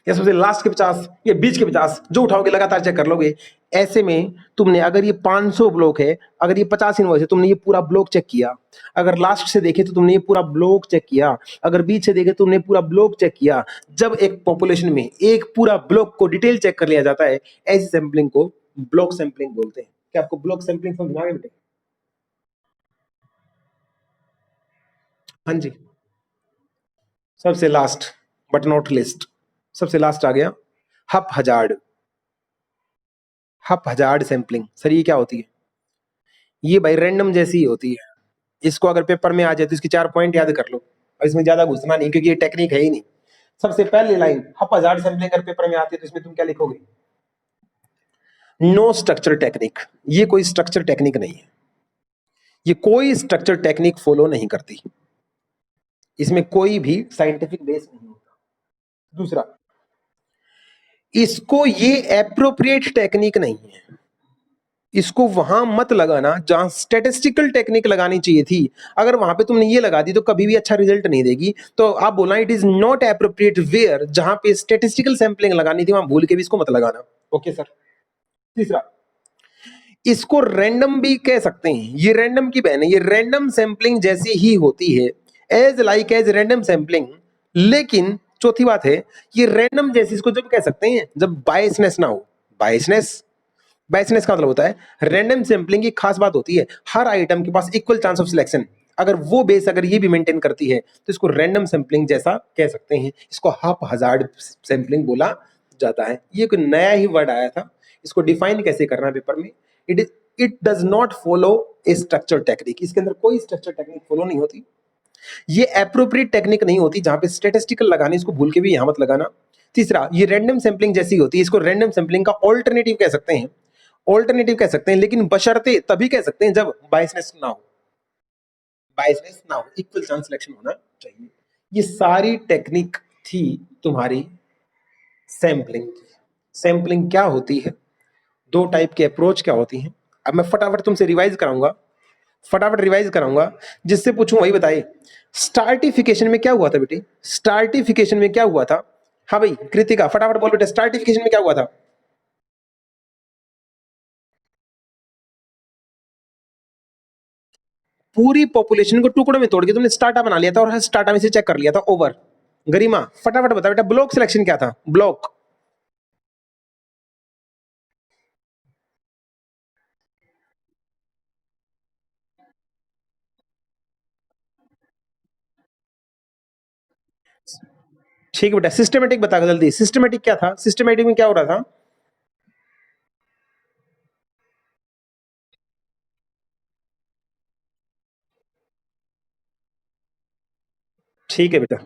या सबसे लास्ट के 50, या बीच के 50, जो उठाओगे लगातार चेक कर लोगे। ऐसे में तुमने अगर ये 500 ब्लॉक है, अगर ये 50 इनवॉइस है, तुमने ये पूरा ब्लॉक चेक किया। अगर लास्ट से देखे तो तुमने ये पूरा ब्लॉक चेक किया, अगर बीच से देखे तो तुमने पूरा ब्लॉक चेक किया। जब एक पॉपुलेशन में एक पूरा ब्लॉक को डिटेल चेक कर लिया जाता है, ऐसी सैंपलिंग को ब्लॉक सैंपलिंग बोलते हैं। क्या आपको ब्लॉक सैंपलिंग समझ में आ गया बेटे? हाँ जी। सबसे लास्ट बट नॉट लिस्ट, सबसे लास्ट आ गया हप हजार्ड। हप हजार्ड सैंपलिंग सर ये क्या होती है? ये भाई रैंडम जैसी ही होती है। इसको अगर पेपर में आ जाए तो इसकी 4 पॉइंट याद कर लो, और इसमें ज्यादा घुसना नहीं, क्योंकि ये टेक्निक है ही नहीं। सबसे पहली लाइन हप हजार्ड सैंपलिंग अगर पेपर में आती है तो इसमें तुम क्या लिखोगे? No structure technique. ये कोई स्ट्रक्चर टेक्निक नहीं है, ये कोई स्ट्रक्चर टेक्निक फॉलो नहीं करती, इसमें कोई भी साइंटिफिक बेस नहीं होता। दूसरा, इसको ये एप्रोप्रिएट टेक्निक नहीं है, इसको वहां मत लगाना जहां स्टैटिस्टिकल टेक्निक लगानी चाहिए थी। अगर वहां पे तुमने ये लगा दी तो कभी भी अच्छा रिजल्ट नहीं देगी। तो आप बोलना it is not appropriate where, जहां पे स्टैटिस्टिकल सैंपलिंग लगानी थी वहां भूल के भी इसको मत लगाना। Okay sir. तीसरा, इसको रैंडम भी कह सकते हैं, ये रैंडम की बहन है, ये रैंडम सैंपलिंग जैसी ही होती है, as like as random sampling. लेकिन चौथी बात है, ये रैंडम जैसी इसको जब कह सकते हैं जब बायसनेस ना हो। बायसनेस, बायसनेस का मतलब होता है, रैंडम सैंपलिंग की खास बात होती है हर आइटम के पास इक्वल चांस ऑफ सिलेक्शन। अगर वो बेस अगर ये भी मेंटेन करती है तो इसको रैंडम सैंपलिंग जैसा कह सकते हैं। इसको हाफ हजार्ड सैंपलिंग बोला जाता है। ये कोई नया ही वर्ड आया था, इसको डिफाइन कैसे करना है पेपर में? It does not follow A structure technique, इसके अंदर कोई स्ट्रक्चर टेक्निक फॉलो नहीं होती। ये एप्रोप्रिएट टेक्निक नहीं होती जहां पे स्टैटिस्टिकल लगाने, इसको भूल के भी यहां मत लगाना। तीसरा, ये रैंडम सैंपलिंग जैसी होती है, इसको रैंडम सैंपलिंग का ऑल्टरनेटिव कह सकते हैं, ऑल्टरनेटिव कह सकते हैं, लेकिन बशर्ते तभी कह सकते हैं जब बायसनेस ना हो, बायसनेस ना हो, इक्वल चांस सिलेक्शन होना चाहिए। ये सारी टेक्निक थी तुम्हारी सैंपलिंग की। सैंपलिंग क्या होती है, दो टाइप के अप्रोच क्या होती हैं, अब मैं फटाफट तुमसे रिवाइज कराऊंगा, फटाफट रिवाइज कराऊंगा, जिससे पूछूं वही बताइए। स्टार्टिफिकेशन में क्या हुआ था बेटे, स्टार्टिफिकेशन में क्या हुआ था? हाँ भाई कृतिका फटाफट बोल बेटे, स्टार्टिफिकेशन में क्या हुआ था? पूरी पॉपुलेशन को टुकड़ों में तोड़ के तुमने स्टार्टा बना लिया था और स्टार्टा में से चेक कर लिया था, ओवर। गरिमा फटाफट बता बेटा, ब्लॉक सिलेक्शन क्या था, ब्लॉक? ठीक है बेटा, सिस्टमेटिक बता जल्दी, सिस्टमेटिक क्या था, सिस्टमेटिक में क्या हो रहा था? ठीक है बेटा,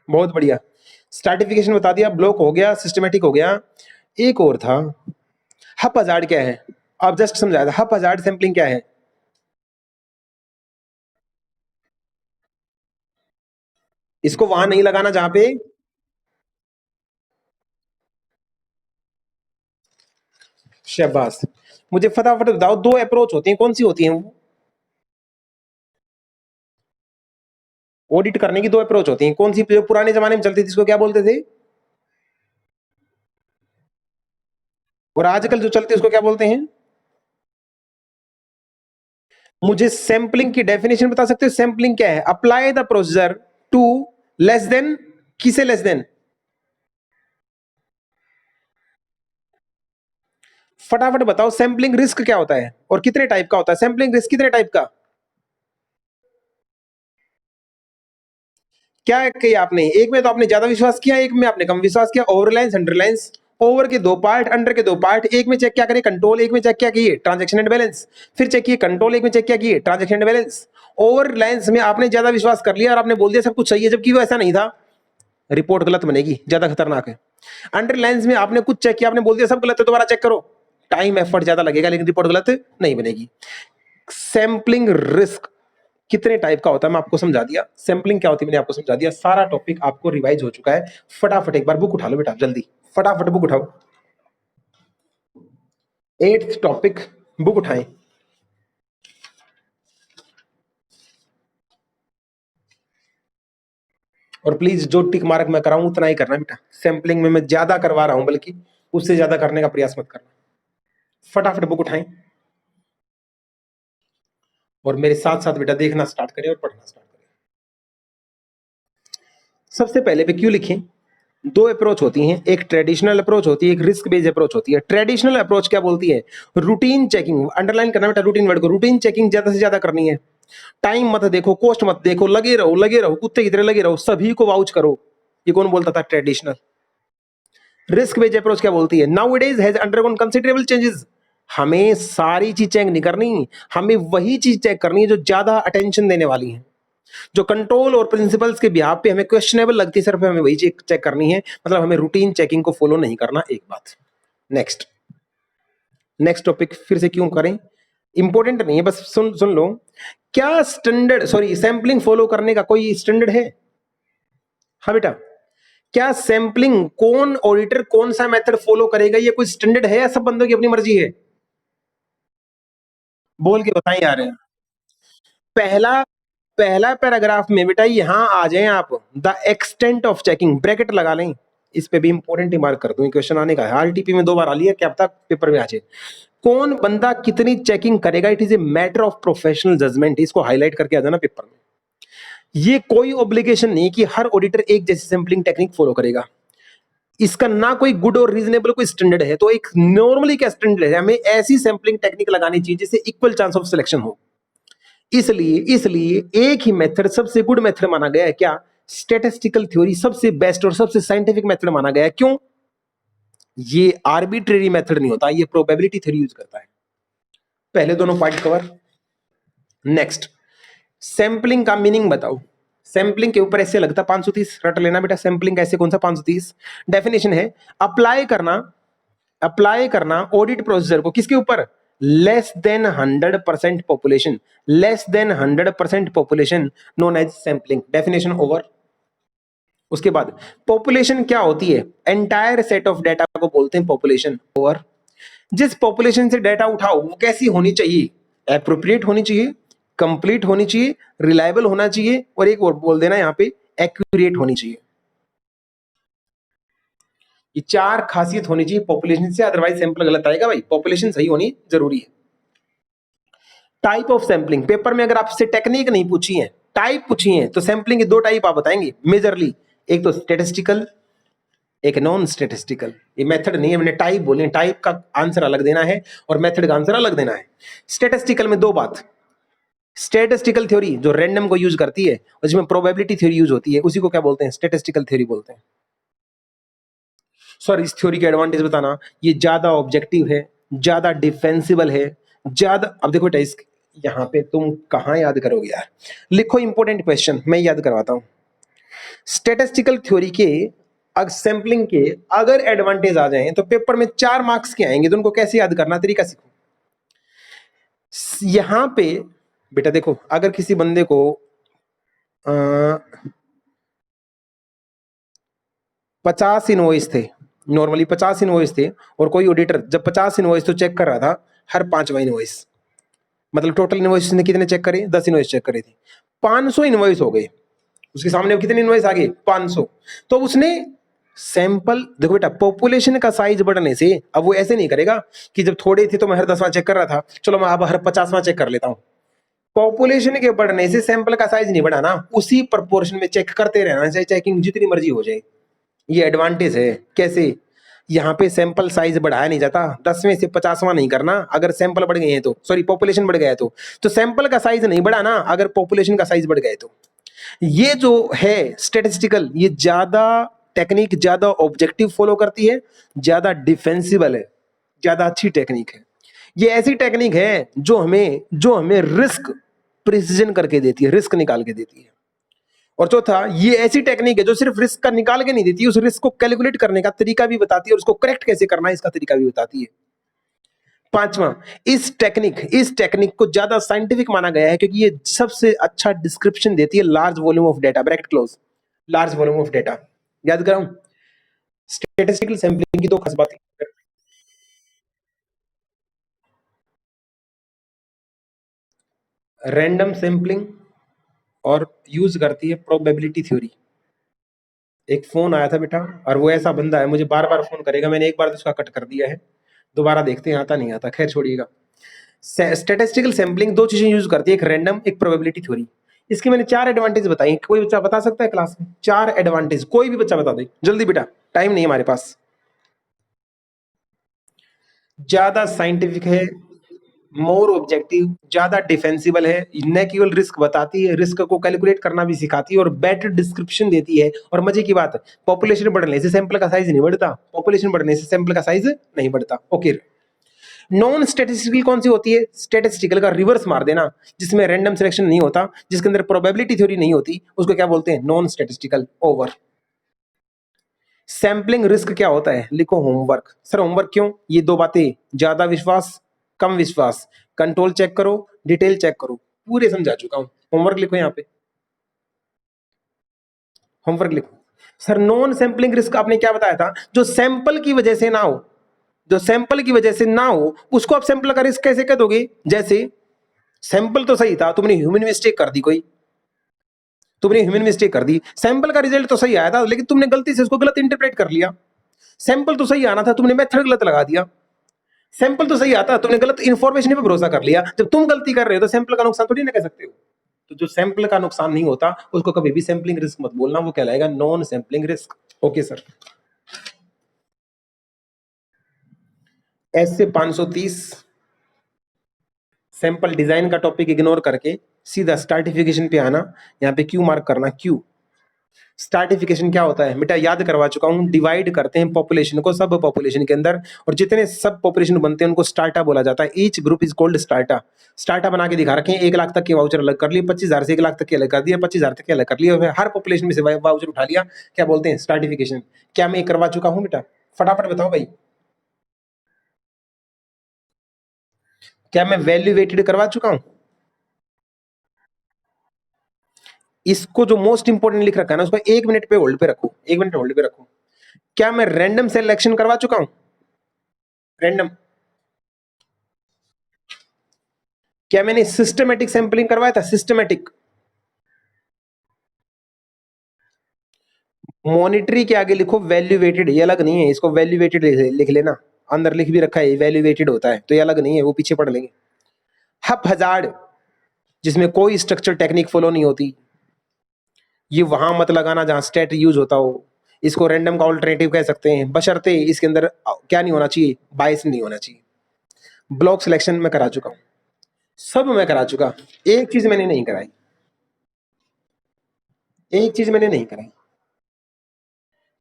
बहुत बढ़िया। स्टार्टिफिकेशन बता दिया, ब्लॉक हो गया, सिस्टमेटिक हो गया, एक और था, हप हजार्ड क्या है? आप जस्ट समझाया था, हप हजार्ड सैंपलिंग क्या है? इसको वहां नहीं लगाना जहां पे, शाबाश। मुझे फटाफट बताओ, दो अप्रोच होती हैं, कौन सी होती हैं वो? ऑडिट करने की दो अप्रोच होती हैं, कौन सी? जो पुराने जमाने में चलती थी इसको क्या बोलते थे, और आजकल जो चलती है उसको क्या बोलते हैं? मुझे सैंपलिंग की डेफिनेशन बता सकते हो, सैंपलिंग क्या है? Apply the procedure to less than, किसे लेस देन? फटाफट बताओ, सैंपलिंग रिस्क क्या होता है और कितने टाइप का होता है? सैंपलिंग रिस्क कितने टाइप का? क्या किया आपने, एक में तो आपने ज्यादा विश्वास किया, एक में आपने कम विश्वास किया, over Reliance, under Reliance. Over के दो पार्ट, अंडर के दो पार्ट, एक में चेक क्या करें, कंट्रोल, एक में चेक क्या किए, ट्रांजैक्शन एंड बैलेंस, फिर चेक किए कंट्रोल, एक में चेक क्या किए, transaction and balance. Over Reliance में आपने ज्यादा विश्वास कर लिया और आपने बोल दिया सब कुछ सही है, जबकि वो ऐसा नहीं था, रिपोर्ट गलत बनेगी, ज्यादा खतरनाक है। अंडर रिलायंस में आपने कुछ चेक किया, आपने बोल दिया सब गलत है, दोबारा चेक करो, टाइम एफर्ट ज्यादा लगेगा लेकिन रिपोर्ट गलत नहीं बनेगी। सैंपलिंग रिस्क कितने टाइप का होता है मैं आपको समझा दिया, सैंपलिंग क्या होती है मैंने आपको समझा दिया, सारा टॉपिक आपको रिवाइज हो चुका है। फटाफट एक बार बुक उठा लो बेटा, जल्दी फटाफट बुक उठाओ, एट्थ टॉपिक, बुक उठाएं। और प्लीज जो टिक मार्क मैं कराऊं उतना ही करना बेटा, सैंपलिंग में मैं ज्यादा करवा रहा हूं, बल्कि उससे ज्यादा करने का प्रयास मत करना। फटाफट बुक उठाएं और मेरे साथ साथ बेटा देखना स्टार्ट करें और पढ़ना स्टार्ट करें। सबसे पहले पे क्यों लिखें, दो अप्रोच होती हैं, एक ट्रेडिशनल अप्रोच होती है, एक रिस्क बेस्ड अप्रोच होती है। ट्रेडिशनल अप्रोच क्या बोलती है, रूटीन चेकिंग, अंडरलाइन करना बेटा रूटीन वर्ड को, रूटीन चेकिंग ज्यादा से ज्यादा करनी है, टाइम मत देखो, कॉस्ट मत देखो, लगे रहो कुत्ते की तरह लगे रहो, सभी को वाउच करो। ये कौन बोलता था, ट्रेडिशनल। रिस्क बेस्ड अप्रोच क्या बोलती है, now it is has undergone considerable changes, हमें सारी चीज चेक नहीं करनी, हमें वही चीज चेक करनी है जो ज्यादा अटेंशन देने वाली है, जो कंट्रोल और प्रिंसिपल्स के बिहाफ पे हमें क्वेश्चनेबल लगती है, सिर्फ हमें वही चेक करनी है, मतलब हमें रूटीन चेकिंग को फॉलो नहीं करना। एक बात। नेक्स्ट, नेक्स्ट टॉपिक फिर से क्यों करें, इंपॉर्टेंट नहीं है, बस सुन सुन लो। क्या स्टैंडर्ड, सॉरी, सैंपलिंग फॉलो करने का कोई स्टैंडर्ड है? हाँ बेटा, क्या सैंपलिंग कौन ऑडिटर कौन सा मेथड फॉलो करेगा, ये कोई स्टैंडर्ड है या सब बंदों की अपनी मर्जी है? बोल के बताएं यार। पहला, पहला पैराग्राफ में बेटा यहां आ जाएं आप, the extent of checking, bracket लगा लें, इस पे भी इंपॉर्टेंट मार्क कर दूं, क्वेश्चन आने का है, आरटीपी में दो बार आ लिया, क्या पता पेपर में आ जाए। कौन बंदा कितनी चेकिंग करेगा, it is a matter of professional judgement, इसको हाईलाइट करके आ जाना पेपर में। ये कोई ऑब्लिगेशन नहीं कि हर ऑडिटर एक जैसी सैंपलिंग टेक्निक फॉलो करेगा, इसका ना कोई गुड और रीजनेबल कोई स्टैंडर्ड है। तो एक नॉर्मली क्या स्टैंडर्ड है, हमें ऐसी सैंपलिंग टेक्निक लगानी चाहिए जिससे इक्वल चांस ऑफ सिलेक्शन हो। इसलिए इसलिए एक ही मेथड सबसे गुड मेथड माना गया है, क्या? स्टैटिस्टिकल थ्योरी सबसे बेस्ट और सबसे साइंटिफिक मेथड माना गया है, क्यों? ये आर्बिट्रेरी मेथड नहीं होता, ये प्रोबेबिलिटी थ्योरी यूज करता है। पहले दोनों पॉइंट कवर। नेक्स्ट, सैंपलिंग का मीनिंग बताओ, सैंपलिंग के ऊपर ऐसे लगता 530, रट लेना बेटा, सैंपलिंग ऐसे कौन सा 530। डेफिनेशन है अप्लाई करना ऑडिट प्रोसीजर को किसके ऊपर, less than 100% population, less than 100% population known as sampling. Definition over. उसके बाद पॉपुलेशन क्या होती है, एंटायर सेट ऑफ डेटा को बोलते हैं पॉपुलेशन। ओवर। जिस पॉपुलेशन से डेटा उठाओ वो कैसी होनी चाहिए, एप्रोप्रिएट होनी चाहिए, कंप्लीट होनी चाहिए, रिलायबल होना चाहिए, और एक और बोल देना यहां पे एक्यूरेट होनी चाहिए। ये 4 खासियत होनी चाहिए पॉपुलेशन से, अदरवाइज सैंपल गलत आएगा भाई। पॉपुलेशन सही होनी जरूरी है। टाइप ऑफ सैंपलिंग, पेपर में अगर आपसे टेक्निक नहीं पूछी है, टाइप पूछी है, तो सैंपलिंग के 2 टाइप आप बताएंगे मेजरली, एक तो स्टेटिस्टिकल, एक नॉन स्टेटिस्टिकल। ये मेथड नहीं है, मैंने टाइप बोले, टाइप का आंसर अलग देना है और मेथड का आंसर अलग देना है। स्टेटिस्टिकल में 2 बात, स्टेटिस्टिकल थ्योरी जो रैंडम को यूज करती है, और जिसमें प्रोबेबिलिटी थ्योरी यूज होती है, उसी को क्या बोलते हैं, स्टेटिस्टिकल थ्योरी बोलते हैं। सर इस थ्योरी के एडवांटेज बताना, ये ज्यादा ऑब्जेक्टिव है, ज्यादा डिफेंसिबल है, ज्यादा। अब देखो बेटा, इस यहाँ पे तुम कहाँ याद करोगे यार, लिखो इंपॉर्टेंट क्वेश्चन, मैं याद करवाता हूं। स्टेटिस्टिकल थ्योरी के सैंपलिंग के अगर एडवांटेज आ जाए तो पेपर में 4 मार्क्स के आएंगे, तो उनको कैसे याद करना, तरीका सीखो। यहां पे बेटा देखो, अगर किसी बंदे को 50 इनवॉइस थे, नॉर्मली 50 इनवॉइस थे, और कोई ऑडिटर जब 50 इनवॉइस तो चेक कर रहा था, हर 5वां इनवॉइस, मतलब टोटल इनवॉइस ने कितने चेक करे, 10 इनवॉइस चेक करे थे, 500 इनवॉइस हो गए उसके सामने, कितने इनवॉइस आ गए, 500। तो उसने सैंपल, देखो बेटा पॉपुलेशन का साइज बढ़ने से, अब वो ऐसे नहीं करेगा कि जब थोड़े थे तो मैं हर 10वां चेक कर रहा था, चलो मैं अब हर 50वां चेक कर लेता हूं। पॉपुलेशन के बढ़ने से सैंपल का साइज नहीं बढ़ाना, उसी प्रोपोर्शन में चेक करते रहना, चाहे चेकिंग जितनी मर्जी हो जाए। ये एडवांटेज है। कैसे, यहाँ पे सैंपल साइज बढ़ाया नहीं जाता, 10वें से 50वां नहीं करना अगर सैंपल बढ़ गए हैं तो, सॉरी पॉपुलेशन बढ़ गया है तो सैंपल का साइज नहीं बढ़ाना अगर पॉपुलेशन का साइज बढ़ गया है तो। ये जो है स्टेटिस्टिकल, ये ज्यादा टेक्निक, ज्यादा ऑब्जेक्टिव फॉलो करती है, ज्यादा डिफेंसिबल है, ज्यादा अच्छी टेक्निक है। ये ऐसी टेक्निक है जो हमें रिस्क प्रिसिजन करके देती है, रिस्क निकाल के देती है। और चौथा, ये ऐसी टेक्निक है जो सिर्फ रिस्क का निकाल के नहीं देती, उस रिस्क को कैलकुलेट करने का तरीका भी बताती है और उसको करेक्ट कैसे करना है इसका तरीका भी बताती है। 5वां, इस टेक्निक को ज्यादा साइंटिफिक माना गया है क्योंकि ये सबसे अच्छा डिस्क्रिप्शन देती है large volume of data, bracket close, large volume of data. याद कराऊं, स्टैटिस्टिकल सैंपलिंग की 2 खास बातें, रैंडम सैंपलिंग और यूज करती है प्रोबेबिलिटी थ्योरी। एक फोन आया था बेटा, और वो ऐसा बंदा है मुझे बार बार फोन करेगा, मैंने एक बार तो उसका कट कर दिया है, दोबारा देखते हैं आता नहीं आता, खैर छोड़िएगा। स्टैटिस्टिकल सैंपलिंग 2 चीजें यूज करती है, एक रैंडम, एक प्रोबेबिलिटी थ्योरी। इसके मैंने 4 एडवांटेज बताई, कोई बच्चा बता सकता है क्लास में 4 एडवांटेज, कोई भी बच्चा बता दे जल्दी बेटा, टाइम नहीं हमारे पास। ज्यादा साइंटिफिक है, मोर ऑब्जेक्टिव, ज्यादा डिफेंसिबल है, न केवल रिस्क बताती है, रिस्क को कैलकुलेट करना भी सिखाती है और बेटर डिस्क्रिप्शन देती है। और मजे की बात, पॉपुलेशन बढ़ने से सैंपल का साइज नहीं बढ़ता, पॉपुलेशन बढ़ने से सैंपल का साइज नहीं बढ़ता। ओके। नॉन स्टैटिस्टिकल कौन सी होती है, स्टैटिस्टिकल का रिवर्स मार देना, जिसमें रैंडम सिलेक्शन नहीं होता, जिसके अंदर प्रोबेबिलिटी थ्योरी नहीं होती, उसको क्या बोलते हैं, non statistical. Over. Sampling risk क्या होता है, लिखो होमवर्क। सर होमवर्क क्यों, ये 2 बातें, ज्यादा विश्वास, कम विश्वास, कंट्रोल चेक करो, डिटेल चेक करो, पूरे समझा चुका हूं। होमवर्क लिखो यहाँ पे, होमवर्क लिखो। सर नॉन सैंपलिंग रिस्क आपने क्या बताया था, जो सैंपल की वजह से ना हो, जो सैंपल की वजह से ना हो उसको आप सैंपल का रिस्क कैसे कह दोगे। जैसे सैंपल तो सही था, तुमने ह्यूमन मिस्टेक कर दी, कोई तुमने ह्यूमन मिस्टेक कर दी, सैंपल का रिजल्ट तो सही आया था लेकिन तुमने गलती से उसको गलत इंटरप्रेट कर लिया। सैंपल तो सही आना था, तुमने मेथड गलत लगा दिया। सैंपल तो सही आता, तुमने गलत इंफॉर्मेशन पे भरोसा कर लिया। जब तुम गलती कर रहे हो तो सैंपल का नुकसान थोड़ी ना कह सकते हो। तो जो सैंपल का नुकसान नहीं होता उसको कभी भी सैंपलिंग रिस्क मत बोलना, वो कहलाएगा non sampling risk. Okay sir. ऐसे 530 सैंपल डिजाइन का टॉपिक इग्नोर करके सीधा स्टार्टिफिकेशन पे आना, यहाँ पे क्यू मार्क करना, क्यू स्ट्रैटिफिकेशन क्या होता है बेटा, याद करवा चुका हूं, डिवाइड करते हैं पॉपुलेशन को सब पॉपुलेशन के अंदर, और जितने सब पॉपुलेशन बनते हैं उनको स्टार्टा बोला जाता है। Each group is called strata. Strata बना के दिखा रखे हैं, 1 लाख तक के वाउचर अलग कर लिए, 25,000 से 1 लाख तक के अलग कर दिया, 25,000 तक के अलग कर लिया, हर पॉपुलेशन में से वाउचर उठा लिया। क्या बोलते हैं, स्ट्रैटिफिकेशन। क्या मैं करवा चुका हूं बेटा, फटाफट बताओ भाई। क्या मैं वैल्यू वेटेड करवा चुका हूं? इसको जो मोस्ट इंपोर्टेंट लिख रखा है ना, उसको 1 मिनट पे होल्ड पे रखो, 1 मिनट होल्ड पे रखो। क्या मैं रैंडम सिलेक्शन करवा चुका हूं? रैंडम। क्या मैंने सिस्टमेटिक सैंपलिंग करवाया था? सिस्टमेटिक। मॉनिटरी के आगे लिखो वैल्यूएटेड, ये अलग नहीं है, इसको वैल्यूएटेड लिख लेना। अंदर लिख भी रखा है वैल्यूएटेड होता है, तो ये अलग नहीं है, वो पीछे पढ़ लेंगे। हप हजार्ड, जिसमें कोई स्ट्रक्चर टेक्निक फॉलो नहीं होती, ये वहां मत लगाना जहां स्टेट यूज होता हो। इसको रैंडम का ऑल्टरनेटिव कह सकते हैं, बशर्ते इसके अंदर क्या नहीं होना चाहिए, बायस नहीं होना चाहिए। ब्लॉक सिलेक्शन में करा चुका हूं, सब मैं करा चुका। एक चीज मैंने नहीं कराई, एक चीज मैंने नहीं कराई।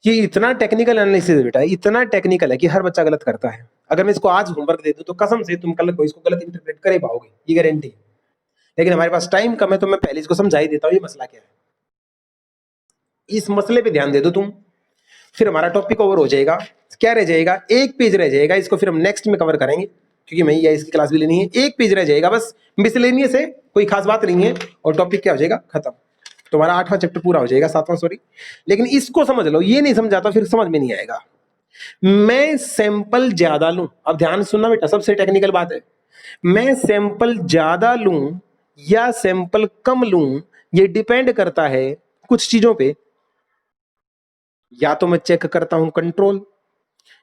ये इतना टेक्निकल एनालिसिस है बेटा, इतना टेक्निकल है कि हर बच्चा गलत करता है। अगर मैं इसको आज होमवर्क दे दूं तो कसम से तुम कल को इसको गलत इंटरप्रेट कर ही पाओगे, ये गारंटी है। लेकिन हमारे पास टाइम कम है, तो मैं पहले इसको समझा ही देता हूं ये मसला क्या है। इस मसले पे ध्यान दे दो तुम, फिर हमारा टॉपिक ओवर हो जाएगा। क्या रह जाएगा, एक पेज रह जाएगा, इसको फिर हम नेक्स्ट में कवर करेंगे, क्योंकि मैं ये इसकी क्लास भी लेनी है। एक पेज रह जाएगा बस, मिसलेनियस है, कोई खास बात नहीं है, और टॉपिक क्या हो जाएगा, खत्म। तुम्हारा 8वां चैप्टर पूरा हो जाएगा, 7वां सॉरी। लेकिन इसको समझ लो, ये नहीं समझा तो फिर समझ में नहीं आएगा। मैं सैंपल ज्यादा लूं, अब ध्यान सुनना बेटा, सबसे टेक्निकल बात है। मैं सैंपल ज्यादा लूं या सैंपल कम लूं, ये डिपेंड करता है कुछ चीजों पे। या तो मैं चेक करता हूं कंट्रोल,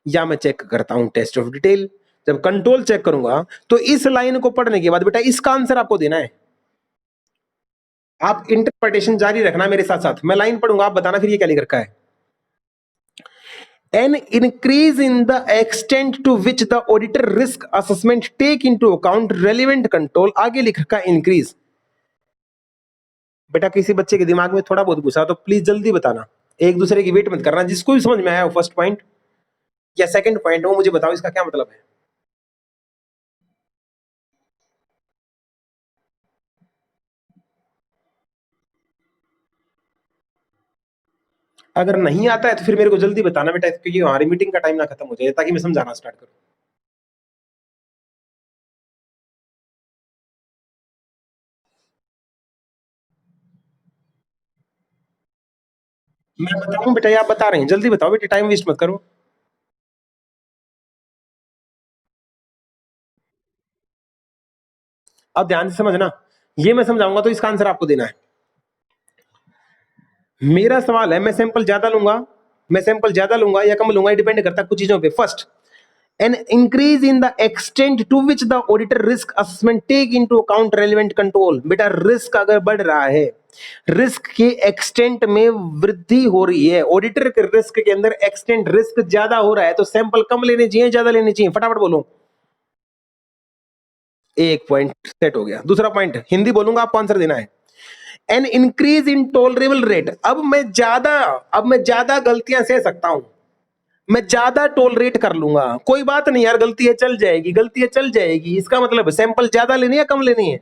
या मैं चेक करता हूं टेस्ट ऑफ डिटेल। जब कंट्रोल चेक करूंगा तो इस लाइन को पढ़ने के बाद बेटा इसका आंसर आपको देना है। आप इंटरप्रिटेशन जारी रखना मेरे साथ साथ, मैं लाइन पढ़ूंगा, आप बताना फिर ये क्या लिख रखा है। An increase in the extent to which the auditor risk assessment take into account relevant control, आगे लिख रखा इंक्रीज। बेटा किसी बच्चे के दिमाग में थोड़ा बहुत घुसा तो प्लीज जल्दी बताना, एक दूसरे की वेट मत करना। जिसको भी समझ में आया फर्स्ट पॉइंट या सेकंड पॉइंट, वो मुझे बताओ इसका क्या मतलब है। अगर नहीं आता है तो फिर मेरे को जल्दी बताना बेटा, क्योंकि हमारी मीटिंग का टाइम ना खत्म हो जाए, ताकि मैं समझाना स्टार्ट करूं। मैं बताऊं बेटा या आप बता रहे हैं, जल्दी बताओ बेटा, टाइम वेस्ट मत करो। अब ध्यान से समझना, ये मैं समझाऊंगा तो इसका आंसर आपको देना है। मेरा सवाल है, मैं सैंपल ज्यादा लूंगा, मैं सैंपल ज्यादा लूंगा या कम लूंगा, ये डिपेंड करता है कुछ चीजों पे। First, an increase in the extent to which the auditor risk assessment take into account relevant control। बेटा रिस्क अगर बढ़ रहा है, रिस्क के एक्सटेंट में वृद्धि हो रही है, ऑडिटर के रिस्क के अंदर एक्सटेंट रिस्क ज्यादा हो रहा है, तो सैंपल कम लेने चाहिए ज्यादा लेने चाहिए, फटाफट बोलो। एक पॉइंट सेट हो गया। दूसरा पॉइंट हिंदी बोलूंगा, आपको आंसर देना है। An increase in tolerable rate, अब मैं ज्यादा गलतियां सह सकता हूं, मैं ज्यादा टॉलरेट कर लूंगा, कोई बात नहीं यार, गलती है चल जाएगी, गलती है चल जाएगी, इसका मतलब सैंपल ज्यादा लेनी है कम लेनी है।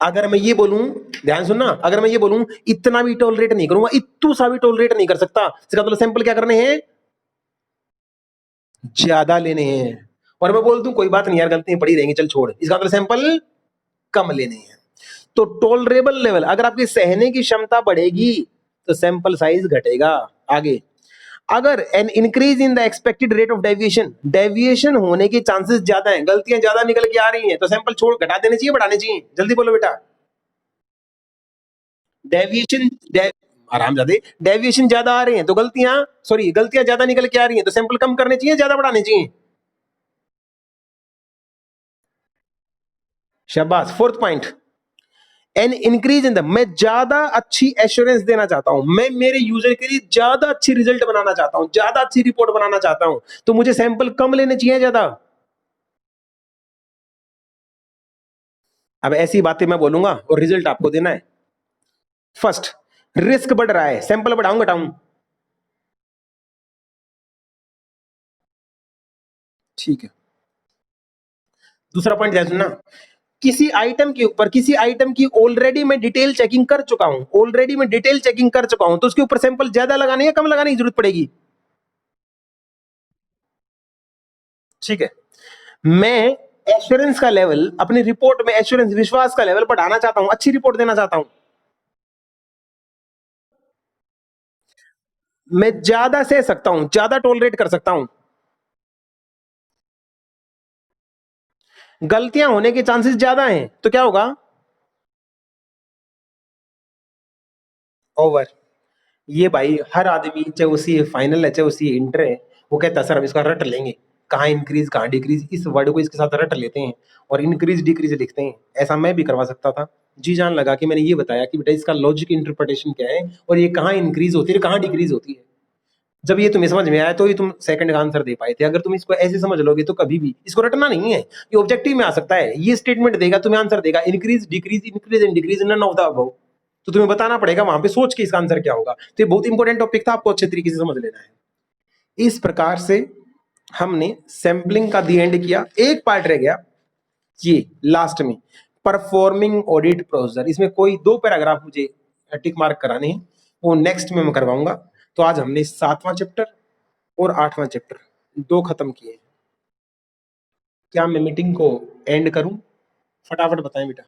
अगर मैं ये बोलूं, ध्यान सुनना, अगर मैं ये बोलूं इतना भी टॉलरेट नहीं करूंगा, इतू सा भी टॉलरेट नहीं कर सकता, इसका मतलब सैंपल क्या करने हैं, ज्यादा लेने हैं। और मैं बोल दूं कोई बात नहीं यार, गलतियां पड़ी रहेंगी, चल छोड़, इसका मतलब सैंपल कम लेने हैं। तो टॉलरेबल लेवल, अगर आपकी सहने की क्षमता बढ़ेगी तो सैंपल साइज घटेगा। आगे, अगर an increase in the expected rate of deviation, deviation होने के चांसेस ज्यादा हैं, गलतियां ज्यादा निकल के आ रही हैं, तो सैंपल छोड़ घटा देने चाहिए बढ़ाने चाहिए, जल्दी बोलो बेटा। डेविएशन आराम ज्यादा, डेविएशन ज्यादा आ रहे हैं तो गलतियां ज्यादा निकल के आ रही हैं, तो सैंपल कम करने चाहिए ज्यादा बढ़ाने चाहिए। शाबाश। Fourth point, an increase in the, मैं ज्यादा अच्छी एश्योरेंस देना चाहता हूं, मैं मेरे यूजर के लिए ज्यादा अच्छी रिजल्ट बनाना चाहता हूं, ज्यादा अच्छी रिपोर्ट बनाना चाहता हूं, तो मुझे सैंपल कम लेने चाहिए ज्यादा। अब ऐसी बातें मैं बोलूंगा और रिजल्ट आपको देना है। फर्स्ट, रिस्क बढ़ रहा है, सैंपल बढ़ाऊं घटाऊं? ठीक है। दूसरा पॉइंट ध्यान सुनना, किसी आइटम के ऊपर, किसी आइटम की ऑलरेडी मैं डिटेल चेकिंग कर चुका हूं, ऑलरेडी मैं डिटेल चेकिंग कर चुका हूं, तो उसके ऊपर सैंपल ज्यादा लगाने या कम लगाने की जरूरत पड़ेगी? ठीक है। मैं एश्योरेंस का लेवल अपनी रिपोर्ट में, एश्योरेंस विश्वास का लेवल बढ़ाना चाहता हूं, अच्छी रिपोर्ट देना चाहता हूं, मैं ज्यादा सह सकता हूं, ज्यादा टॉलरेट कर सकता हूं, गलतियां होने के चांसेस ज्यादा हैं, तो क्या होगा? ओवर। ये भाई हर आदमी, चाहे उसी फाइनल है चाहे उसी इंटर है, वो कहता है सर हम इसका रट लेंगे, कहाँ इंक्रीज कहाँ डिक्रीज, इस वर्ड को इसके साथ रट लेते हैं और इंक्रीज डिक्रीज लिखते हैं। ऐसा मैं भी करवा सकता था, जी जान लगा कि मैंने ये बताया कि बेटा इसका लॉजिक इंटरप्रिटेशन क्या है और ये कहाँ इंक्रीज होती है कहाँ डिक्रीज होती है। जब ये तुम्हें समझ में आया तो ही तुम सेकंड का आंसर दे पाए थे। अगर तुम इसको ऐसे समझ लोगे तो कभी भी, इसको रटना नहीं है, ये ऑब्जेक्टिव में आ सकता है, ये स्टेटमेंट देगा तुम्हें आंसर देगा increase decrease, increase and decrease, none of the above, तो तुम्हें बताना पड़ेगा वहां पे सोच के इसका आंसर क्या होगा। तो ये बहुत इंपॉर्टेंट टॉपिक था, आपको अच्छे तरीके से समझ लेना है। इस प्रकार से हमने सैम्पलिंग का दी एंड किया। एक पार्ट रह गया ये लास्ट में, परफॉर्मिंग ऑडिट प्रोसीजर। इसमें कोई 2 पैराग्राफ मुझे टिक मार्क कराने हैं, वो नेक्स्ट में मैं करवाऊंगा। तो आज हमने 7वां चैप्टर और 8वां चैप्टर 2 खत्म किए। क्या मैं मीटिंग को एंड करूं? फटाफट बताएं बेटा।